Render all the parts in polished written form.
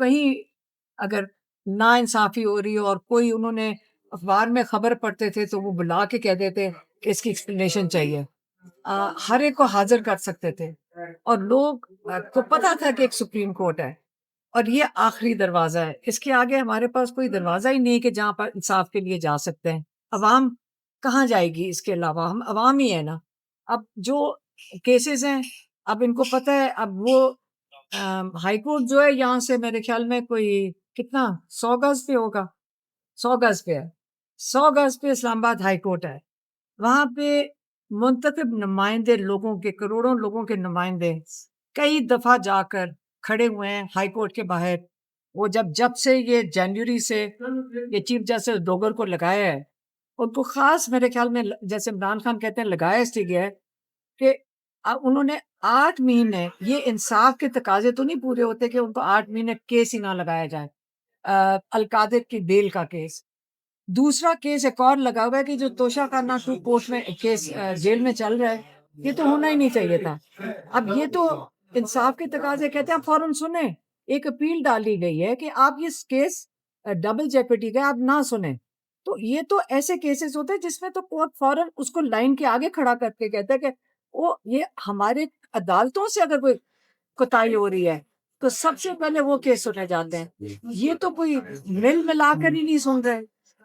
कहीं अगर नाइंसाफ़ी हो रही हो और कोई उन्होंने अखबार में खबर पढ़ते थे तो वो बुला के कह देते कि इसकी एक्सप्लेनेशन चाहिए। हर एक को हाज़िर कर सकते थे और लोग को पता था कि एक सुप्रीम कोर्ट है और ये आखिरी दरवाज़ा है। इसके आगे हमारे पास कोई दरवाज़ा ही नहीं है कि जहाँ पर इंसाफ़ के लिए जा सकते हैं। अवाम कहाँ जाएगी इसके अलावा? हम अवाम ही है ना। अब जो केसेज़ हैं, अब इनको पता है, अब वो हाई कोर्ट जो है यहाँ से मेरे ख़्याल में कोई कितना 100 गज़ पे होगा, 100 गज़ पे है। 100 गज़ पे इस्लामाबाद हाई कोर्ट है। वहाँ पे मुंतखब नुमाइंदे लोगों के, करोड़ों लोगों के नुमाइंदे कई दफ़ा जाकर खड़े हुए हैं हाई कोर्ट के बाहर। वो जब जब से ये जनवरी से ये चीफ जस्टिस डोगर को लगाया है, उनको ख़ास मेरे ख़्याल में जैसे इमरान खान कहते हैं लगाया इसलिए गया है कि उन्होंने 8 महीने ये इंसाफ के तकाज़े तो नहीं पूरे होते कि उनको 8 महीने केस ही ना लगाया जाए। अल-कादिर की बेल का केस। दूसरा केस एक और लगा हुआ है कि जो तोशा खाना टू कोर्ट में केस जेल में चल रहा है, ये तो होना ही नहीं चाहिए था। अब ये तो इंसाफ के तकाज़े कहते हैं आप फ़ौरन सुनें। एक अपील डाली गई है कि आप ये केस डबल जेपरडी का आप ना सुनें। तो ये तो ऐसे केसेस होते हैं जिसमें तो कोर्ट फ़ौरन उसको लाइन के आगे खड़ा करके कहता है कि वो ये हमारे अदालतों से अगर कोई कोताही हो रही है, तो सबसे पहले वो केस सुने जाते हैं। ये तो कोई मिल-मिला कर ही नहीं सुन रहे।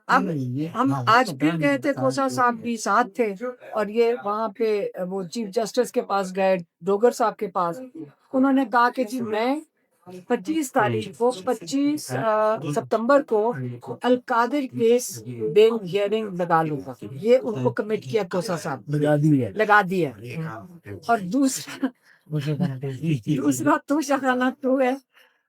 अब हम आज फिर गए थे, खोसा साहब भी साथ थे और ये वहाँ पे वो चीफ जस्टिस के पास गए, डोगर साहब के पास। उन्होंने कहा कि जी मैं 25 तारीख को 25 सितंबर को अल-कादिर केस बेल हियरिंग लगा लूँगा। ये उनको कमिट किया खोसा साहब ने। लगा दी है। और दूसरा दूसरा तोशाखाना 2 है।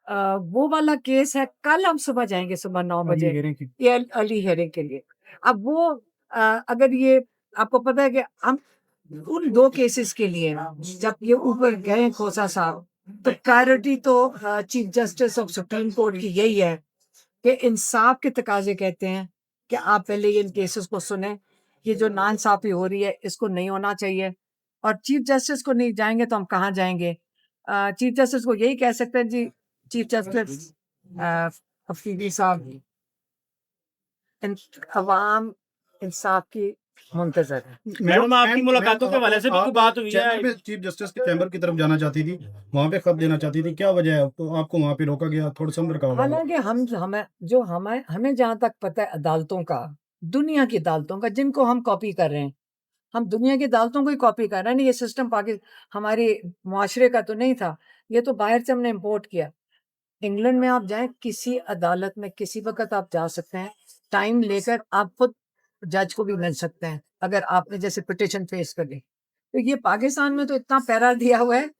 वो वाला केस है, कल हम सुबह जाएँगे सुबह 9 बजे ये अर्ली हियरिंग के लिए। अब वो अगर ये आपको पता है कि हम उन 2 केसेस के लिए जब ये ऊपर गए खोसा साहब, तो प्रायोरिटी तो chief justice of supreme court की यही है कि इंसाफ के तकाज़े कहते हैं कि आप पहले इन केसेस को सुनें। ये जो नाइंसाफ़ी हो रही है, इसको नहीं होना चाहिए और चीफ जस्टिस को नहीं जाएँगे तो हम कहाँ जाएँगे? चीफ जस्टिस को यही कह सकते हैं जी, चीफ जस्टिस अफरीदी साहब इन अवाम इंसाफ की मुंतज़र है। मैडम आपकी मुलाकातों के हवाले से भी कोई बात हुई चेन्नई है? में चीफ जस्टिस के चैम्बर की तरफ जाना चाहती थी, वहाँ पे खत देना चाहती थी, क्या वजह है? तो आपको वहाँ पे रोका गया, थोड़ा समझ का होगा। हालाँकि हमें जहाँ तक पता है अदालतों का, दुनिया की अदालतों का जिनको हम कॉपी कर रहे हैं, हम दुनिया की अदालतों को ही कॉपी कर रहे हैं ना, ये सिस्टम हमारे मुआशरे का तो नहीं था, ये तो बाहर से हमने इम्पोर्ट किया। इंग्लैंड में आप जाएँ, किसी अदालत में किसी वक़्त आप जा सकते हैं, टाइम लेकर आप खुद जज को भी मिल सकते हैं, अगर आपने जैसे पिटीशन फेस कर ली। तो ये पाकिस्तान में तो इतना पैरा दिया हुआ है,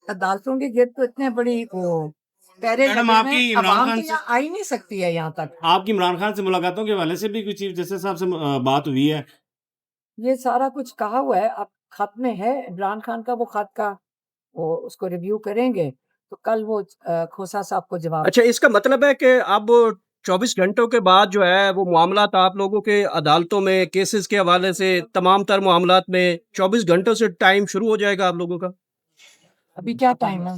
अदालतों के गिर्द तो इतने बड़ी वो पैरे मैडम लगे हुए आपकी हैं, इमरान अवाम खान तो से यहाँ आ ही नहीं सकती है यहाँ तक। आपकी इमरान खान से मुलाकातों के हवाले से भी कोई चीफ जस्टिस साहब से बात हुई है? ये सारा कुछ कहा हुआ है, अब खत में है इमरान खान का वो खत का वो उसको रिव्यू करेंगे, तो कल वो खोसा साहब को जवाब अच्छा, इसका मतलब है कि अब 24 घंटों के बाद जो है वो मामलात आप लोगों के अदालतों में केसेस के हवाले से तमाम तर मामलात में 24 घंटों से टाइम शुरू हो जाएगा आप लोगों का? अभी क्या टाइम है?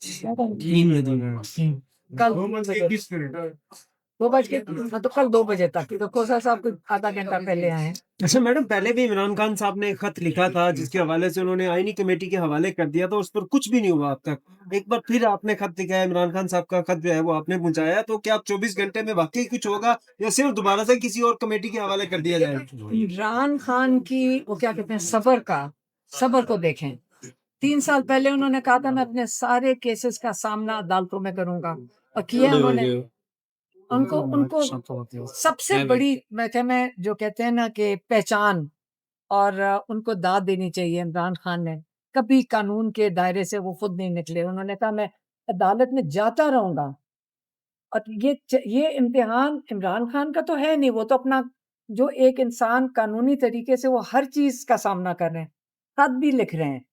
क्या टाइम? कल 2 बज के हाँ, तो कल 2 बजे तक, तो खोसा साहब कुछ आधा घंटा पहले आए हैं। अच्छा मैडम, पहले भी इमरान खान साहब ने एक खत लिखा था जिसके हवाले से उन्होंने आईनी कमेटी के हवाले कर दिया था, उस पर कुछ भी नहीं हुआ अब तक। एक बार फिर आपने खत लिखा है, इमरान खान साहब का खत जो है वो आपने पहुंचाया, तो क्या 24 घंटे में वाकई कुछ होगा या सिर्फ दोबारा से किसी और कमेटी के हवाले कर दिया जाएगा? इमरान खान की वो क्या कहते हैं सबर को देखें। 3 साल पहले उन्होंने कहा था मैं अपने सारे केसेस का सामना अदालतों में करूँगा और किया उन्होंने। उनको उनको सबसे बड़ी मैं जो कहते हैं ना कि पहचान और उनको दाद देनी चाहिए इमरान खान ने। कभी कानून के दायरे से वो खुद नहीं निकले। उन्होंने कहा मैं अदालत में जाता रहूँगा और ये इम्तिहान इमरान खान का तो है नहीं, वो तो अपना जो एक इंसान कानूनी तरीके से वो हर चीज़ का सामना कर रहे हैं, खत भी लिख रहे हैं।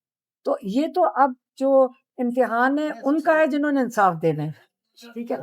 तो ये तो अब जो इम्तिहान है उनका है जिन्होंने इंसाफ देना है। ठीक है?